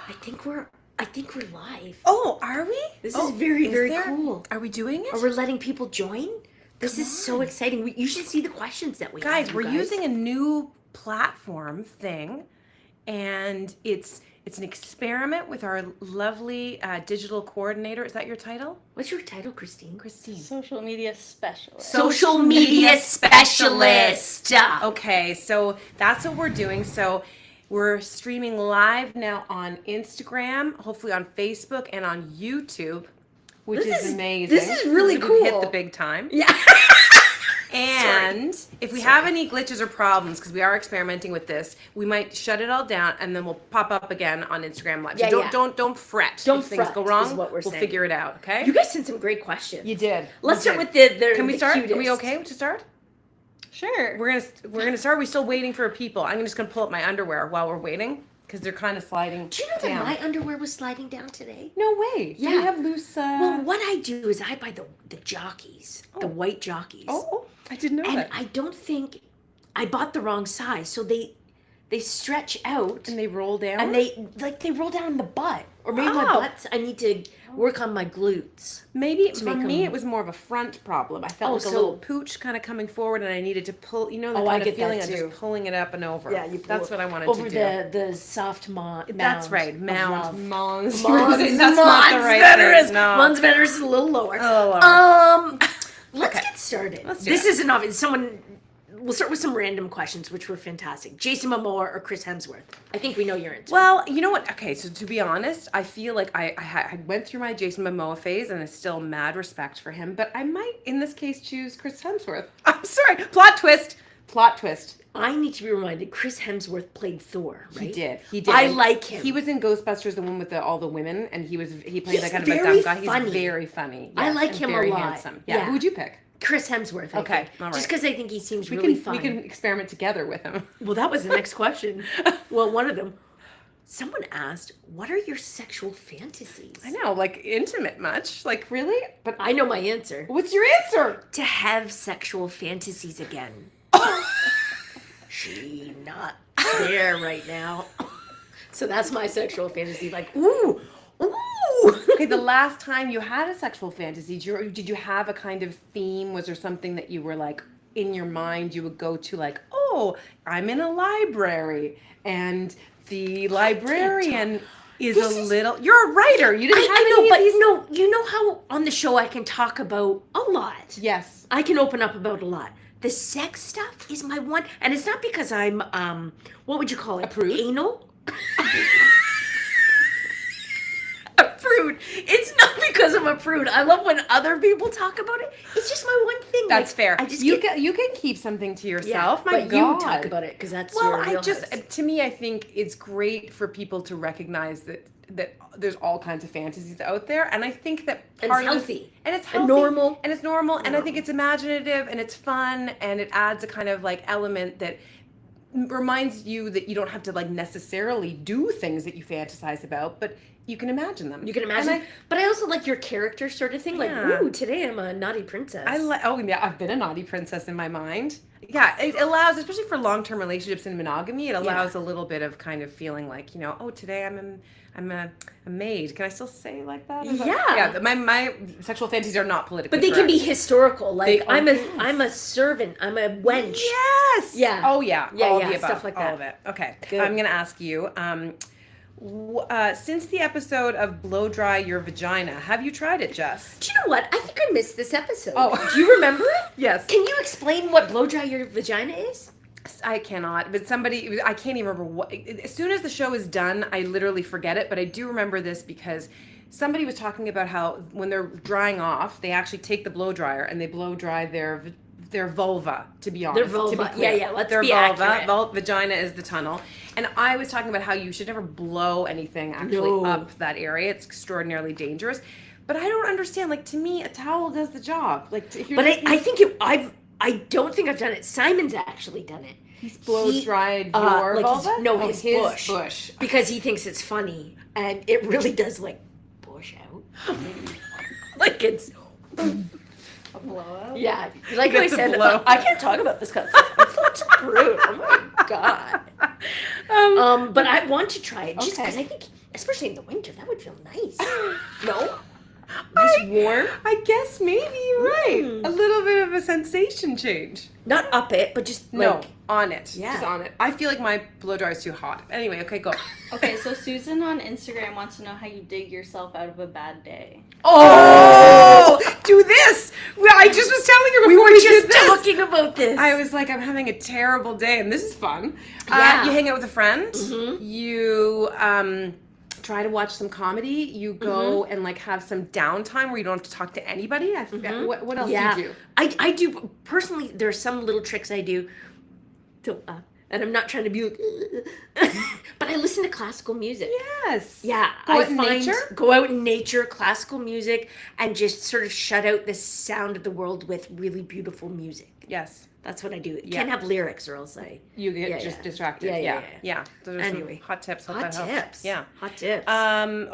I think we're live. Oh, are we? This is very cool. Are we doing it? Are we letting people join? This is so exciting. You should see the questions that we have. Guys, we're using a new platform thing, and it's an experiment with our lovely digital coordinator. Is that your title? What's your title, Christine? Social media specialist. Social media specialist. Okay, so that's what we're doing. So we're streaming live now on Instagram, hopefully on Facebook and on YouTube, which is amazing. This is really cool. We've hit the big time. Yeah. And if we have any glitches or problems, because we are experimenting with this, we might shut it all down and then we'll pop up again on Instagram Live. So don't fret. Don't if things fret go wrong, is what we're we'll saying. figure it out, okay? You guys sent some great questions. You did. Let's start with the Can we start? cutest. Are we okay to start? Sure. We're gonna start. We're still waiting for people. I'm just gonna pull up my underwear while we're waiting because they're kind of sliding. Do you know down. that my underwear was sliding down today? No way. Yeah. Do you have loose? Well, what I do is I buy the jockeys, the white jockeys. Oh, I didn't know and that. I don't think I bought the wrong size, so they stretch out And they roll down. and they roll down in the butt, or maybe my butt. I need to work on my glutes. Maybe for me it was more of a front problem. I felt like a so- little pooch kind of coming forward, and I needed to pull. You know the I kind get of feeling that of too. just pulling it up and over. Yeah, you pull That's what I wanted over to do. the soft mound. That's right. Mound. Mons. That's not the right word. No. Mons Veterus is a little lower. Let's get started. Let's do This it. isn't obvious. We'll start with some random questions, which were fantastic. Jason Momoa or Chris Hemsworth? I think we know your answer. Well, you know what? Okay, so to be honest, I feel like I went through my Jason Momoa phase, and I still mad respect for him. But I might, in this case, choose Chris Hemsworth. I'm sorry. Plot twist. I need to be reminded, Chris Hemsworth played Thor, right? He did. I like him. He was in Ghostbusters, the one with all the women, and he played that kind of a very dumb guy. funny. He's very funny. I yes, like and him a very lot. handsome. Yeah. Yeah. Who would you pick? Chris Hemsworth, I Okay, think. all right. Just because I think he seems We really can fun. we can experiment together with him. Well, that was the next question. Well, one of them. Someone asked, what are your sexual fantasies? I know, like intimate much, like really. But I know my answer. what's your answer? To have sexual fantasies again. She not there right now. So that's my sexual fantasy. Like, ooh. Okay, the last time you had a sexual fantasy, did you have a kind of theme? Was there something that you were like in your mind you would go to, like, oh, I'm in a library and the librarian is a little. You're a writer. You didn't have any of these. No, you know how on the show I can talk about a lot. Yes. I can open up about a lot. The sex stuff is my one, and it's not because I'm what would you call it? A prude? Anal? A prude. It's not because I'm a prude. I love when other people talk about it. It's just my one thing. That's fair. I just you can keep something to yourself. My but God. you talk about it because that's Well, your I just wheelhouse. to me, I think it's great for people to recognize that there's all kinds of fantasies out there, and I think that And part it's of healthy. and it's And healthy, normal. and I think it's imaginative and it's fun, and it adds a kind of like element that reminds you that you don't have to like necessarily do things that you fantasize about, but you can imagine them. You can imagine. But I also like your character sort of thing. Like, Yeah. ooh, today I'm a naughty princess. Oh yeah, I've been a naughty princess in my mind. Yeah, it allows, especially for long-term relationships and monogamy, it allows a little bit of kind of feeling like, you know, oh, today I'm a maid. Can I still say like that? Yeah. My sexual fantasies are not politically But they can correct. be historical. Like, They- I'm a servant. I'm a wench. Yes. Yeah. Oh yeah. Yeah, all yeah, the above, stuff like all that. of it. Okay. Good. I'm gonna ask you. Since the episode of Blow Dry Your Vagina, have you tried it, Jess? Do you know what? I think I missed this episode. Oh. Do you remember it? Yes. Can you explain what blow dry your vagina is? I cannot, but I can't even remember what. As soon as the show is done, I literally forget it, but I do remember this because somebody was talking about how when they're drying off, they actually take the blow dryer and they blow dry their vulva, to be honest. Their vulva. To be clear. Yeah, let's their be vulva. accurate. Vagina is the tunnel. And I was talking about how you should never blow anything actually No. up that area. It's extraordinarily dangerous. But I don't understand. Like, to me, a towel does the job. Like, if you're But just- I think I don't think I've done it. Simon's actually done it. He's blow dried your like vulva? his bush. Because he thinks it's funny. And it really does, like, push out. Like, it's... A blowout? Yeah. Like I It's a said, blow. I can't talk about this kind of stuff. It's so rude. Oh, my God. But I want to try it just Okay. because I think, especially in the winter, that would feel nice. No? Nice warm. I guess maybe you're right. Mm. A little bit of a sensation change. Not up it, but just No, like, on it. Yeah. Just on it. I feel like my blow dryer is too hot. Anyway, okay, go. Okay, so Susan on Instagram wants to know how you dig yourself out of a bad day. Oh, do this. Well, I just was telling her before we just did this. talking about this. I was like, I'm having a terrible day, and this is fun. Yeah. You hang out with a friend. Mhm. You try to watch some comedy. You go and like have some downtime where you don't have to talk to anybody. What else do you do? I do personally. There are some little tricks I do to laugh, and I'm not trying to be like, but I listen to classical music. Yes. Yeah, Go out in nature? Go out in nature, classical music, and just sort of shut out the sound of the world with really beautiful music. Yes. That's what I do. Yeah. Can't have lyrics or else You get Yeah, just yeah. distracted. Yeah. Yeah. Those are Anyway. some hot tips. Hope hot that helps. tips. Yeah. Hot tips.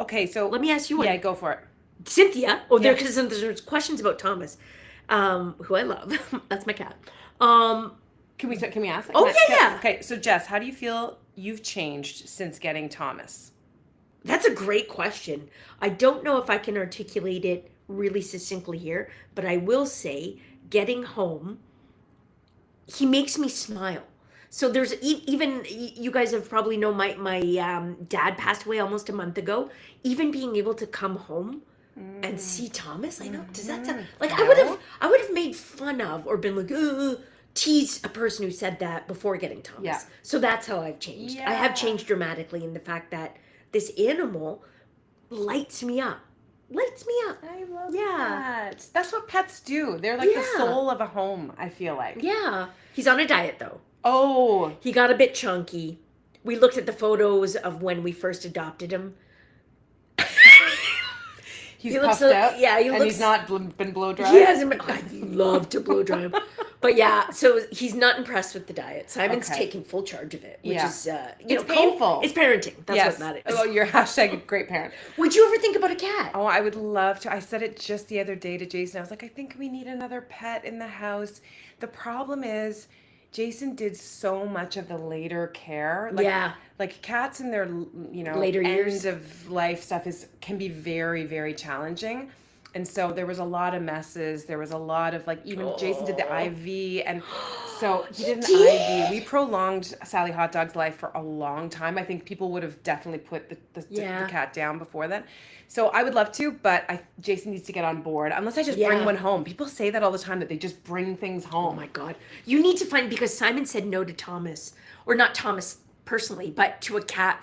Okay, so Let me ask you one. Yeah, go for it. Cynthia. Oh, Yeah. because there's questions about Thomas, who I love. That's my cat. Can Can we ask? Oh, yeah. Okay, so Jess, how do you feel you've changed since getting Thomas? That's a great question. I don't know if I can articulate it really succinctly here, but I will say, getting home, he makes me smile. So there's even you guys have probably known my dad passed away almost a month ago. Even being able to come home and see Thomas, I know, does that sound like I would have made fun of or been like teased a person who said that before getting Thomas. Yeah. So that's how I've changed. I have changed dramatically in the fact that this animal lights me up. I love that. That's what pets do. They're like the Yeah. soul of a home, I feel like. Yeah. He's on a diet though. Oh. He got a bit chunky. We looked at the photos of when we first adopted him. He's He looks puffed out. yeah, he and looks he's not been blow dried. He hasn't been. I'd love to blow dry him, but yeah. So he's not impressed with the diet. Simon's Okay. taking full charge of it, which Yeah. is It's painful. It's parenting. That's Yes. what that is. Oh, your hashtag great parent. Would you ever think about a cat? Oh, I would love to. I said it just the other day to Jason. I was like, I think we need another pet in the house. The problem is, Jason did so much of the later care. Like cats in their, Later end years. of life stuff can be very, very challenging. And so there was a lot of messes. There was a lot of even Jason did the IV, and so he did an IV. We prolonged Sally Hot Dog's life for a long time. I think people would have definitely put the cat down before then. So I would love to, but Jason needs to get on board. Unless I just bring one home. People say that all the time, that they just bring things home. Oh my God. You need to find, because Simon said no to Thomas, or not Thomas personally, but to a cat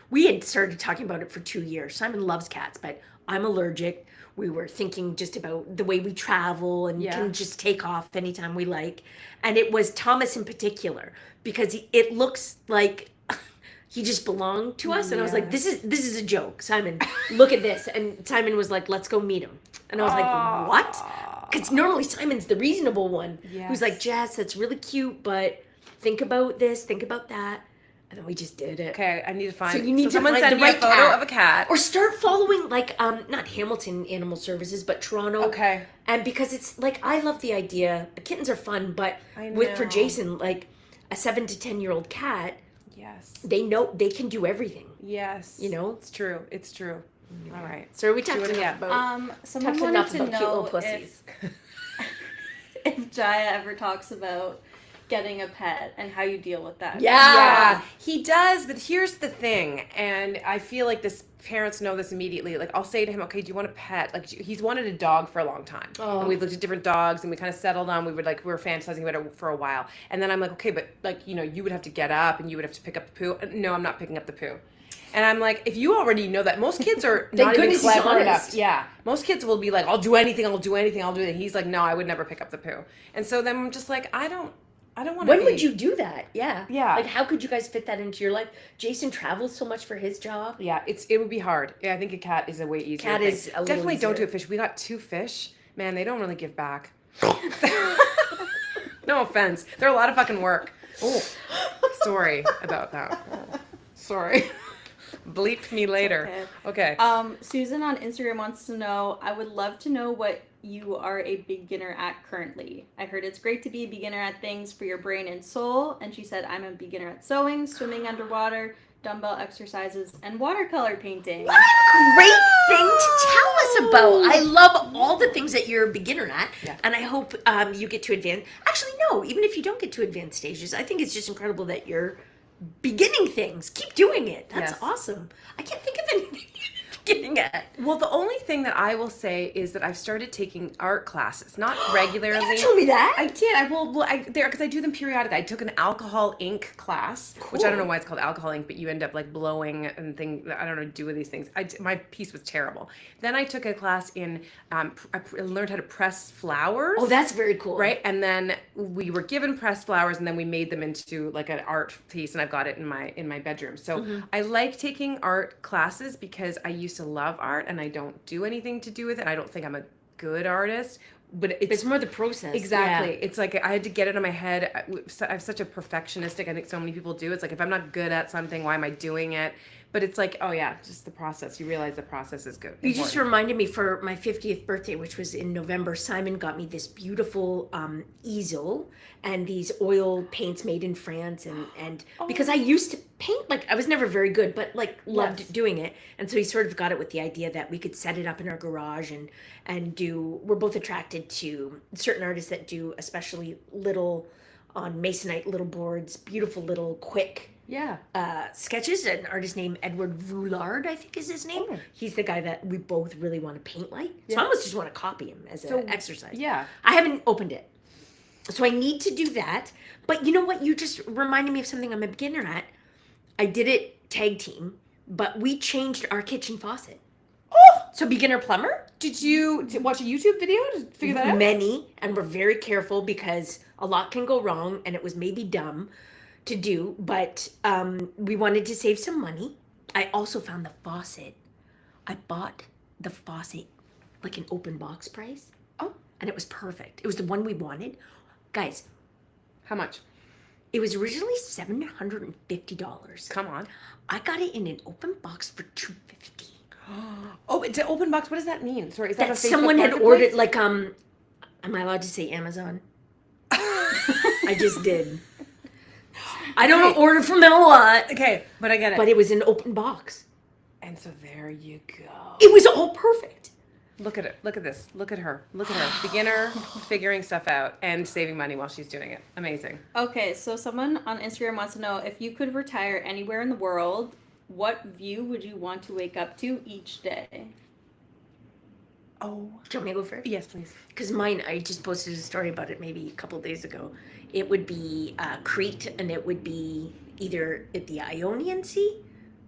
we had started talking about it for 2 years. Simon loves cats, but I'm allergic. We were thinking just about the way we travel and can just take off anytime we like. And it was Thomas in particular, because it looks like he just belonged to us. And I was like, this is a joke. Simon, look at this. And Simon was like, let's go meet him. And I was like, what? Because normally Simon's the reasonable one who's like, Jess, that's really cute, but think about this, think about that. And then we just did it. Okay, I need to find. So you need to someone find send the me right a photo cat. of a cat. Or start following not Hamilton Animal Services, but Toronto. Okay. And because it's I love the idea. Kittens are fun, but for know. Jason, a 7 to 10-year-old cat, Yes. they know they can do everything. Yes. It's true. It's true. All right. So we talked what do you enough got? about Someone talked wanted enough to about cute little know pussies. if Jaya ever talks about getting a pet and how you deal with that. Yeah, he does, but here's the thing, and I feel like parents know this immediately. I'll say to him, okay, do you want a pet? He's wanted a dog for a long time. And we looked at different dogs, and we kind of settled on, we were fantasizing about it for a while. And then I'm like, okay, but you would have to get up and you would have to pick up the poo. No, I'm not picking up the poo. And I'm like, if you already know that, most kids are not even goodness he's clever enough. honest. Yeah. Most kids will be like, I'll do anything. He's like, no, I would never pick up the poo. And so then I'm just like, I don't want to When would you do that? Yeah. Yeah. How could you guys fit that into your life? Jason travels so much for his job. Yeah, it would be hard. Yeah, I think a cat is a way easier. Cat is a little definitely don't do easier. a fish. We got 2 fish. Man, they don't really give back. No offense. They're a lot of fucking work. Oh, sorry about that. Sorry. Bleep me later. Okay. Susan on Instagram wants to know, I would love to know what you are a beginner at currently. I heard it's great to be a beginner at things for your brain and soul. And she said, I'm a beginner at sewing, swimming underwater, dumbbell exercises, and watercolor painting. What a great thing to tell us about. I love all the things that you're a beginner at, and I hope you get to advance. Actually, no, even if you don't get to advanced stages, I think it's just incredible that you're beginning things. Keep doing it. That's awesome. I can't think of anything beginning at. Well, the only thing that I will say is that I've started taking art classes, not regularly. You told me that. I did. Because I do them periodically. I took an alcohol ink class, which I don't know why it's called alcohol ink, but you end up like blowing and things. I don't know do with these things. My piece was terrible. Then I took a class in. I learned how to press flowers. Oh, that's very cool. Right, and then we were given pressed flowers, and then we made them into like an art piece, and I've got it in my bedroom. So I like taking art classes because I used to love art, and I don't do anything to do with it. I don't think I'm a good artist, but it's more the process. Exactly. Yeah. It's like I had to get it in my head. I'm such a perfectionistic. I think so many people do. It's like if I'm not good at something, why am I doing it? But it's like, oh yeah, just the process. You realize the process is good. You just reminded me for my 50th birthday, which was in November, Simon got me this beautiful easel and these oil paints made in France. And because I used to paint, like I was never very good, but like loved doing it. And so he sort of got it with the idea that we could set it up in our garage and we're both attracted to certain artists that do especially little on masonite little boards, beautiful little quick sketches. An artist named Edward Voulard, I think is his name. He's the guy that we both really want to paint like. So I almost just want to copy him as an exercise. Yeah. I haven't opened it. So I need to do that. But you know what? You just reminded me of something I'm a beginner at. I did it tag team, but we changed our kitchen faucet. Oh! So beginner plumber? Did you watch a YouTube video to figure that out? Many, and we're very careful because a lot can go wrong, and it was maybe dumb to do, but we wanted to save some money. I also found the faucet. I bought the faucet like an open box price. Oh, and it was perfect. It was the one we wanted. Guys, how much? It was originally $750. Come on. I got it in an open box for $250. Oh, it's an open box. What does that mean? Sorry, is that a Facebook someone had marketplace? ordered like am I allowed to say Amazon? I just did. I don't order from them a lot. Okay, but I get it. But it was an open box. And so there you go. It was all perfect. Look at it. Look at this. Look at her. Look at her. Beginner, figuring stuff out and saving money while she's doing it. Amazing. Okay, so someone on Instagram wants to know, if you could retire anywhere in the world, what view would you want to wake up to each day? Oh. Do you want me to go first? Yes, please. Because mine, I just posted a story about it maybe a couple of days ago. It would be Crete, and it would be either at the Ionian Sea.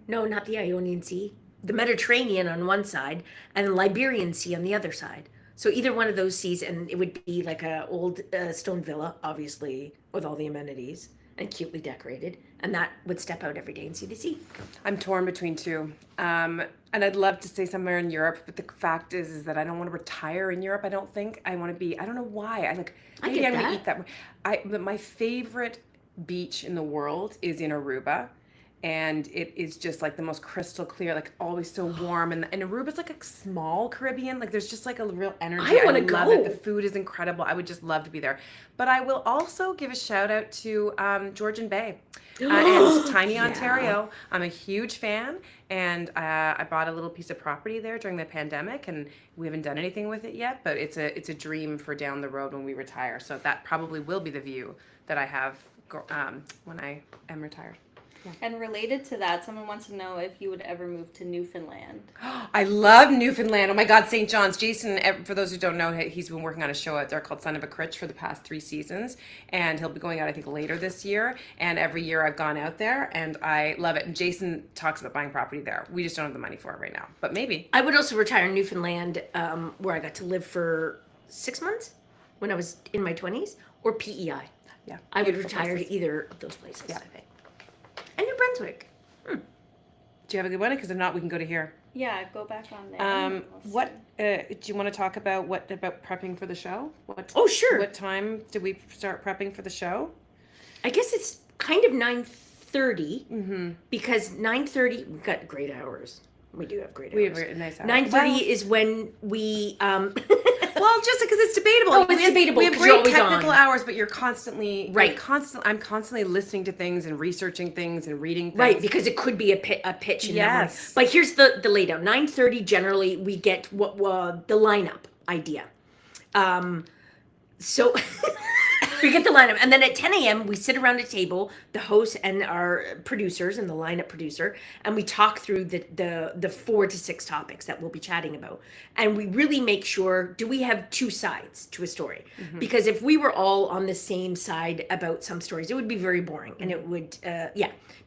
No, not the Ionian Sea. The Mediterranean on one side, and the Liberian Sea on the other side. So either one of those seas, and it would be like a old stone villa, obviously, with all the amenities, and cutely decorated. And that would step out every day and see the sea. I'm torn between two. And I'd love to say somewhere in Europe, but the fact is that I don't want to retire in Europe. I don't think I want to be. I don't know why. Maybe I'm going to eat that. But my favorite beach in the world is in Aruba. And it is just like the most crystal clear, like always so warm. And Aruba's like a small Caribbean. Like there's just like a real energy. I want to go. Love it. The food is incredible. I would just love to be there. But I will also give a shout out to Georgian Bay and tiny Ontario. I'm a huge fan. And I bought a little piece of property there during the pandemic. And we haven't done anything with it yet. But it's a dream for down the road when we retire. So that probably will be the view that I have when I am retired. Yeah. And related to that, someone wants to know if you would ever move to Newfoundland. I love Newfoundland. Oh my God, St. John's. Jason, for those who don't know, he's been working on a show out there called Son of a Critch for the past 3 seasons. And he'll be going out, I think, later this year. And every year I've gone out there and I love it. And Jason talks about buying property there. We just don't have the money for it right now, but maybe. I would also retire in Newfoundland, where I got to live for 6 months when I was in my 20s, or PEI. Yeah. I would retire to either of those places, I think. And New Brunswick. Do you have a good one? Because if not, we can go to here. Yeah, go back on there. What do you want to talk about? What about prepping for the show? Oh, sure. What time do we start prepping for the show? I guess it's kind of 9:30 because 9:30 we've got great hours. We do have great hours. We have nice hours. 9:30 is when we Well, just because it's debatable. Oh, it's debatable We have 'cause you're great always technical on. hours, but you're constantly Right. I'm constantly listening to things and researching things and reading things. Right, because it could be a pitch in that morning. Yes. But here's the laydown. 9:30 generally we get what the lineup idea. So we get the lineup, and then at 10 a.m. we sit around a table, the host and our producers and the lineup producer, and we talk through the 4 to 6 topics that we'll be chatting about. And we really make sure, do we have two sides to a story? Because if we were all on the same side about some stories, it would be very boring, and it would,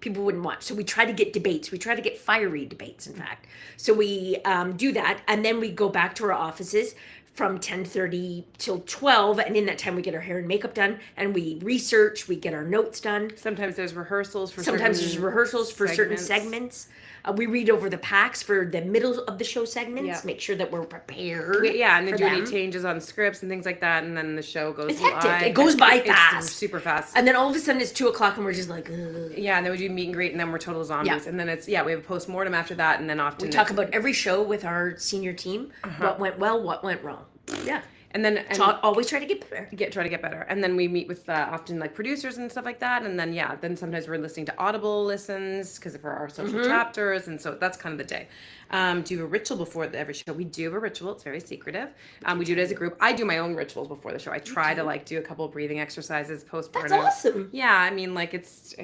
people wouldn't watch. So we try to get debates. We try to get fiery debates, in fact. So we do that, and then we go back to our offices from 10:30 till 12, and in that time we get our hair and makeup done, and we research, we get our notes done. Sometimes there's rehearsals for certain segments. We read over the packs for the middle of the show segments, Yeah. make sure that we're prepared. And then for do any them. changes on scripts and things like that, and then the show goes It's hectic. live. It goes by It's fast. super fast. And then all of a sudden it's 2:00 and we're just like, ugh. Yeah, and then we do meet and greet, and then we're total zombies. Yeah. And then we have a post-mortem after that, and then often We talk about every show with our senior team, what went well, what went wrong. Yeah. and then Always try to get better. try to get better. And then we meet with often like producers and stuff like that. And then then sometimes we're listening to Audible listens because for our social chapters, and so that's kind of the day. Do you have a ritual before every show? We do have a ritual. It's very secretive. We do it as a group. I do my own rituals before the show. I try to like do a couple of breathing exercises postpartum. That's awesome. Yeah, I mean like it's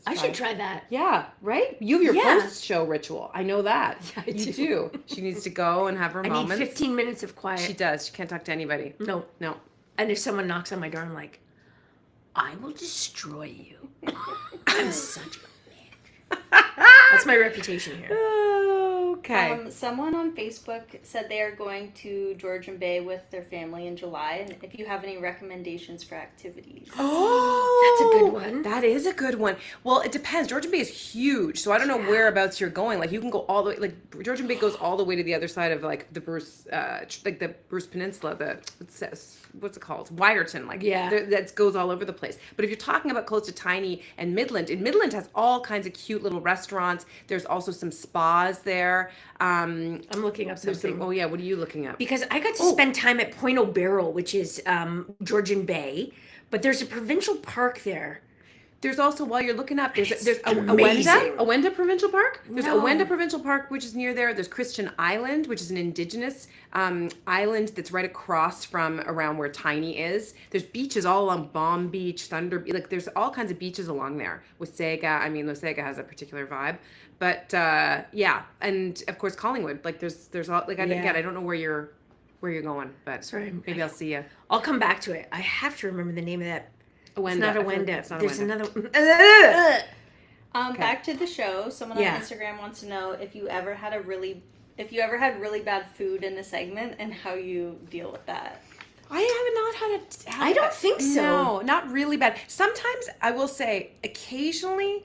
I should try that. Yeah, right? You have your Yeah. post-show ritual. I know that. Yeah, I you do. do. She needs to go and have her I need moments. 15 minutes of quiet. She does. She can't talk to anybody. No. No. And if someone knocks on my door, I'm like, I will destroy you. I'm such a bitch. That's my reputation here. Okay. Someone on Facebook said they are going to Georgian Bay with their family in July, and if you have any recommendations for activities. Oh, That's a good one. That is a good one. Well, it depends. Georgian Bay is huge, so I don't know whereabouts you're going. Like you can go all the way. Like Georgian Bay goes all the way to the other side of like the Bruce, like the Bruce Peninsula. What's it called? Wyerton. Like that goes all over the place. But if you're talking about close to Tiny and Midland, Midland has all kinds of cute little restaurants. There's also some spas there. I'm looking up something. What are you looking up? Because I got to spend time at Point O'Barrel, which is Georgian Bay, but there's a provincial park there. There's also, while you're looking up, there's amazing. Awenda Provincial Park. There's No. Awenda Provincial Park, which is near there. There's Christian Island, which is an indigenous island that's right across from around where Tiny is. There's beaches all along Bomb Beach, Thunder, like there's all kinds of beaches along there. Wasaga, Wasaga has a particular vibe. But and of course Collingwood. Like there's all like again, I don't know where you're going, but Sorry, maybe I'll see you. I'll come back to it. I have to remember the name of that. Awenda. It's not Awenda. It's not There's Awenda. another. Back to the show. Someone on Instagram wants to know if you ever had really bad food in a segment and how you deal with that. I have not had I don't think so. No, not really bad. Sometimes I will say, occasionally,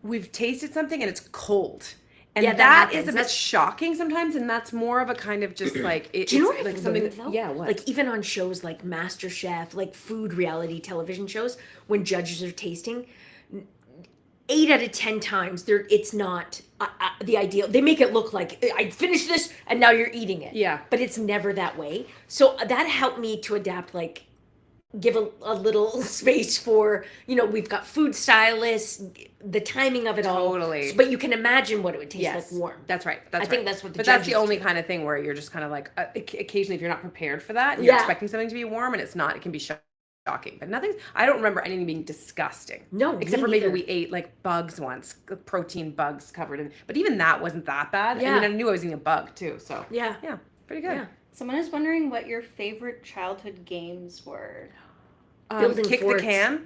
we've tasted something and it's cold. And Yeah, that that happens. is a bit shocking sometimes, and that's more of a kind of just like Do you know what it's like I've something learned, that, though? yeah, what? Like even on shows like MasterChef, like food reality television shows, when judges are tasting, 8 out of 10 times it's not the ideal. They make it look like I finished this and now you're eating it. Yeah. But it's never that way. So that helped me to adapt, like give a little space for, we've got food stylists, the timing of it all. Totally. But you can imagine what it would taste like warm. That's right. I think that's what the But that's the judges only do. kind of thing where you're just kind of like, occasionally if you're not prepared for that, and you're expecting something to be warm and it's not, it can be shocking. But I don't remember anything being disgusting. No, except me for maybe neither. we ate like bugs once, protein bugs covered in, but even that wasn't that bad. Yeah. I mean, I knew I was eating a bug too, so Yeah. yeah, pretty good. Yeah. Someone is wondering what your favorite childhood games were. Building Kick forts. the can.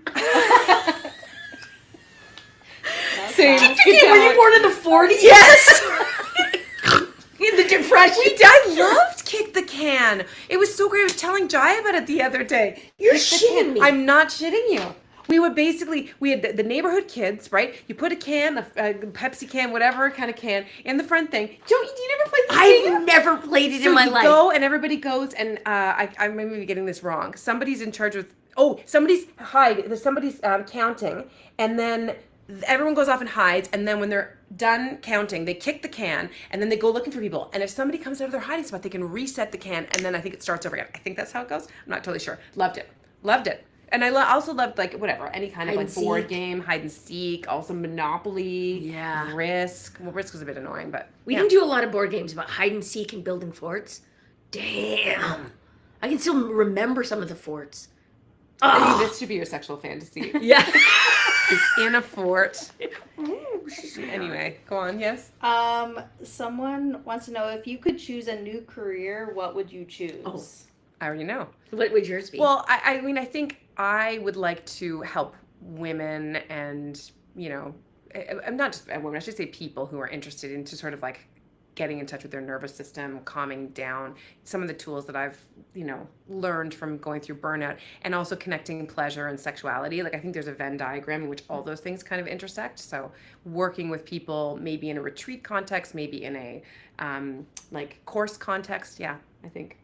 Same. Were you born in the 40s? Yes. In the Depression. I loved Kick the Can. It was so great. I was telling Jai about it the other day. You're Kick the shitting Can. me. I'm not shitting you. We had the neighborhood kids, right? You put a can, a Pepsi can, whatever kind of can, in the front thing. Do you never played this game? I've never played it So in my you life. go and everybody goes and I'm maybe getting this wrong. Somebody's in charge with somebody's counting, and then everyone goes off and hides, and then when they're done counting, they kick the can, and then they go looking for people. And if somebody comes out of their hiding spot, they can reset the can, and then I think it starts over again. I think that's how it goes. I'm not totally sure. Loved it. And I also loved, like, whatever, any kind of, like, board game, hide and seek, also Monopoly, Risk. Well, Risk was a bit annoying, but we didn't do a lot of board games about hide and seek and building forts. Damn. I can still remember some of the forts. I mean, this should be your sexual fantasy. Yeah. Is in a fort. Anyway, go on. Yes. Someone wants to know, if you could choose a new career, what would you choose? Oh, I already know. What would yours be? Well, I mean, I think I would like to help women and, you know, I'm not just women, I should say people who are interested in to sort of like getting in touch with their nervous system, calming down, some of the tools that I've, you know, learned from going through burnout, and also connecting pleasure and sexuality. Like, I think there's a Venn diagram in which all those things kind of intersect. So working with people, maybe in a retreat context, maybe in a like course context. Yeah, I think.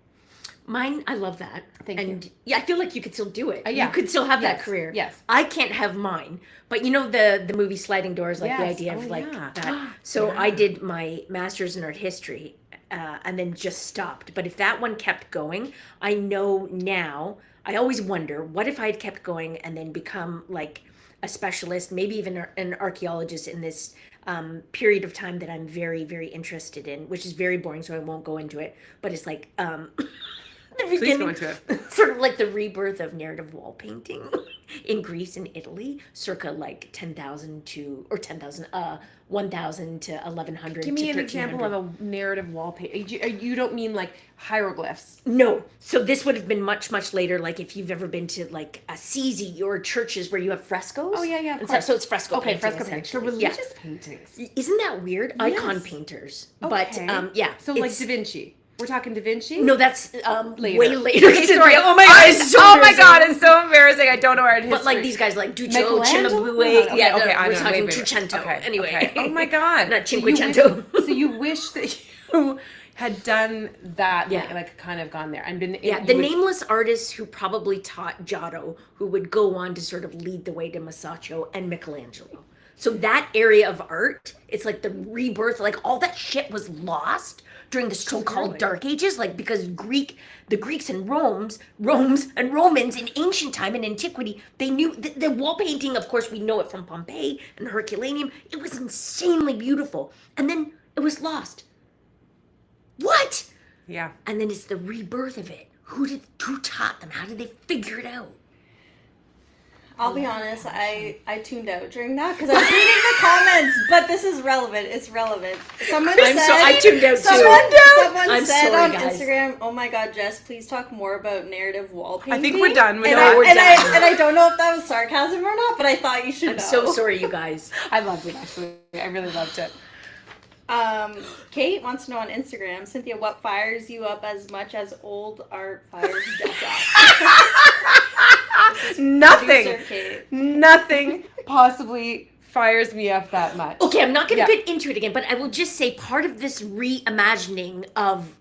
Mine, I love that. Thank you. Yeah, I feel like you could still do it. Yeah. You could still have that career. Yes. I can't have mine. But you know the movie Sliding Doors, like the idea of like that. So I did my master's in art history and then just stopped. But if that one kept going, I know now, I always wonder, what if I had kept going and then become like a specialist, maybe even an archaeologist in this period of time that I'm very, very interested in, which is very boring, so I won't go into it. But it's like... Please go into it. Sort of like the rebirth of narrative wall painting in Greece and Italy, circa like 10,000 to 1,000 to 1,100. Give me to an example of a narrative wall painting. You don't mean like hieroglyphs? No. So this would have been much, much later. Like if you've ever been to like Assisi or churches where you have frescoes. Oh yeah. So it's fresco painting. Okay, fresco painting. So religious paintings. Isn't that weird? Yes. Icon painters. Okay. But yeah. So like Da Vinci. We're talking Da Vinci? No, that's later. Way later. Okay, sorry. Oh my god, it's so it's so embarrassing. I don't know art history. But like these guys like Duccio, Michelangelo? Cimabue. Okay, We're talking Trecento. Okay. Anyway. Oh my god. Not Cinquecento. So you wish that you had done that, Yeah. like kind of gone there and been. Yeah, the nameless artists who probably taught Giotto, who would go on to sort of lead the way to Masaccio and Michelangelo. So that area of art, it's like the rebirth, like all that shit was lost during the so-called Dark Ages, like because the Greeks and Romans in ancient time and antiquity, they knew the wall painting, of course, we know it from Pompeii and Herculaneum. It was insanely beautiful. And then it was lost. What? Yeah. And then it's the rebirth of it. Who taught them? How did they figure it out? I'll be honest, I tuned out during that because I was reading the comments, but this is relevant. It's relevant. I tuned out too. Someone said sorry, on guys. Instagram, "Oh my God, Jess, please talk more about narrative wall painting." I think we're done. And I don't know if that was sarcasm or not, but I thought you should know. I'm so sorry, you guys. I loved it, actually. I really loved it. Kate wants to know on Instagram, Cynthia, what fires you up as much as old art fires Jess up? Nothing possibly fires me up that much. Okay, I'm not going to get into it again, but I will just say part of this reimagining of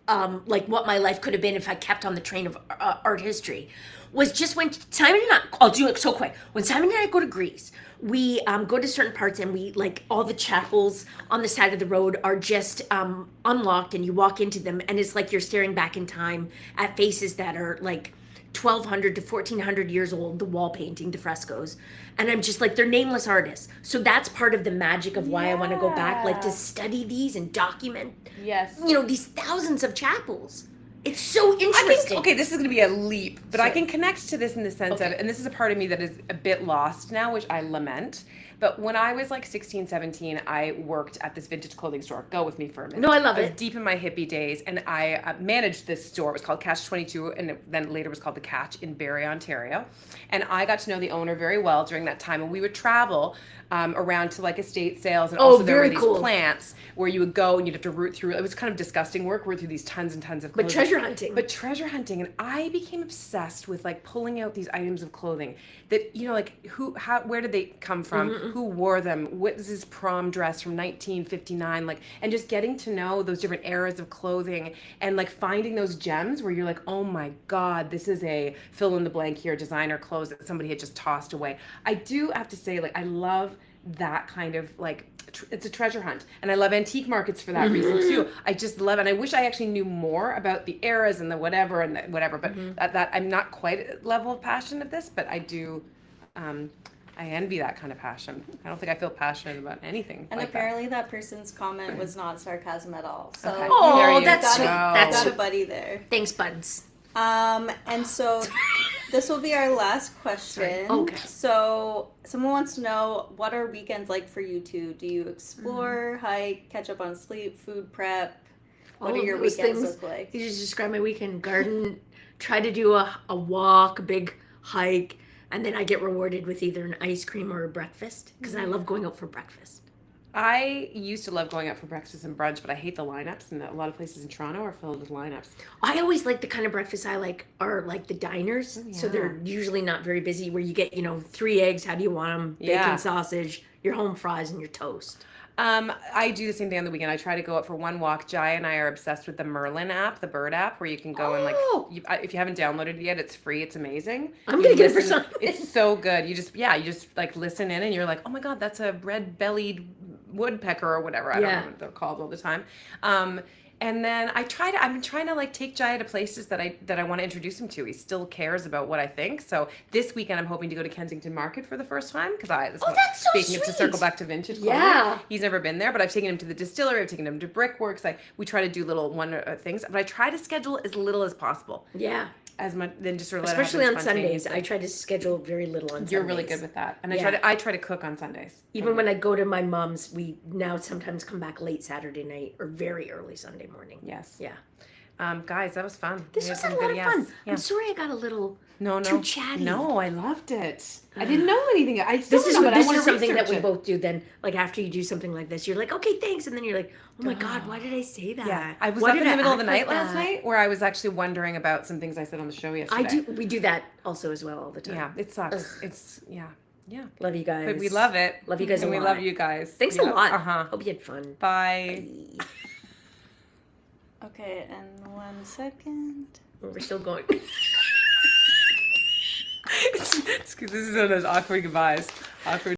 like what my life could have been if I kept on the train of art history was just when Simon and I, I'll do it so quick. When Simon and I go to Greece, we go to certain parts and we like all the chapels on the side of the road are just unlocked and you walk into them and it's like you're staring back in time at faces that are like 1,200 to 1,400 years old, the wall painting, the frescoes. And I'm just like, they're nameless artists. So that's part of the magic of why I want to go back, like to study these and document, these thousands of chapels. It's so interesting. I think, this is going to be a leap, but I can connect to this in the sense of, and this is a part of me that is a bit lost now, which I lament. But when I was like 16, 17, I worked at this vintage clothing store. Go with me for a minute. No, I love it. I was deep in my hippie days, and I managed this store. It was called Catch 22, and then later was called The Catch in Barrie, Ontario. And I got to know the owner very well during that time, and we would travel around to like estate sales, and also there were these plants where you would go and you'd have to root through. It was kind of disgusting work, root through these tons and tons of clothing. But treasure hunting. And I became obsessed with like pulling out these items of clothing that, like where did they come from? Mm-hmm. Who wore them? What is this prom dress from 1959? Like, and just getting to know those different eras of clothing and like finding those gems where you're like, oh my God, this is a fill in the blank here designer clothes that somebody had just tossed away. I do have to say, like, I love that kind of like, it's a treasure hunt. And I love antique markets for that reason too. I just love it. And I wish I actually knew more about the eras and the whatever and the whatever, but that I'm not quite at level of passion of this, but I do, I envy that kind of passion. I don't think I feel passionate about anything. And like apparently that person's comment was not sarcasm at all. So Okay. Oh, There you that's go. sweet. That's got a buddy there. Thanks, buds. And so this will be our last question. Okay. So someone wants to know, what are weekends like for you two? Do you explore, hike, catch up on sleep, food prep? What All do of your those weekends things. look like? You just describe my weekend: garden, try to do a walk, a big hike, and then I get rewarded with either an ice cream or a breakfast because I love going out for breakfast. I used to love going out for breakfast and brunch, but I hate the lineups, and a lot of places in Toronto are filled with lineups. I always like the kind of breakfast I like are like the diners. So they're usually not very busy, where you get, 3 eggs, how do you want them, bacon, Yeah. sausage, your home fries, and your toast. I do the same thing on the weekend. I try to go out for one walk. Jai and I are obsessed with the Merlin app, the bird app, where you can go and if you haven't downloaded it yet, it's free. It's amazing. I'm gonna get it for listen- something. It's so good. You just like listen in, and you're like, oh my god, that's a red-bellied woodpecker or whatever. I don't know what they're called all the time. And then I'm trying to like take Jai to places that I want to introduce him to. He still cares about what I think. So this weekend I'm hoping to go to Kensington Market for the first time because that's so speaking of to circle sweet. back to vintage clothing. Yeah. He's never been there, but I've taken him to the distillery. I've taken him to Brickworks. We try to do little things, but I try to schedule as little as possible. Yeah. As much then just sort of let it Especially happen on Sundays. spontaneously. I try to schedule very little on Sundays. You're really good with that, and Yeah. I try to cook on Sundays. Even when I go to my mom's, we now sometimes come back late Saturday night or very early Sunday morning. Yes. Yeah. Guys, that was fun. This We was had a some lot good- of fun. Yeah. I'm sorry I got a little No. too chatty. No, I loved it. I didn't know anything. I still This is don't know, but I this want is to something that we research it. both do. Then, like after you do something like this, you're like, okay, thanks, and then you're like, oh my god, why did I say that? Yeah, I was Why up in did the I middle of the act like night last that? night where I was actually wondering about some things I said on the show yesterday. We do that also as well all the time. Yeah, it sucks. It's yeah. Love you guys. But we love it. Love you guys and a we lot. love you guys. Thanks a lot. Uh-huh. Hope you had fun. Bye. Okay, and 1 second. We're still going. This is one of those awkward goodbyes. Awkward.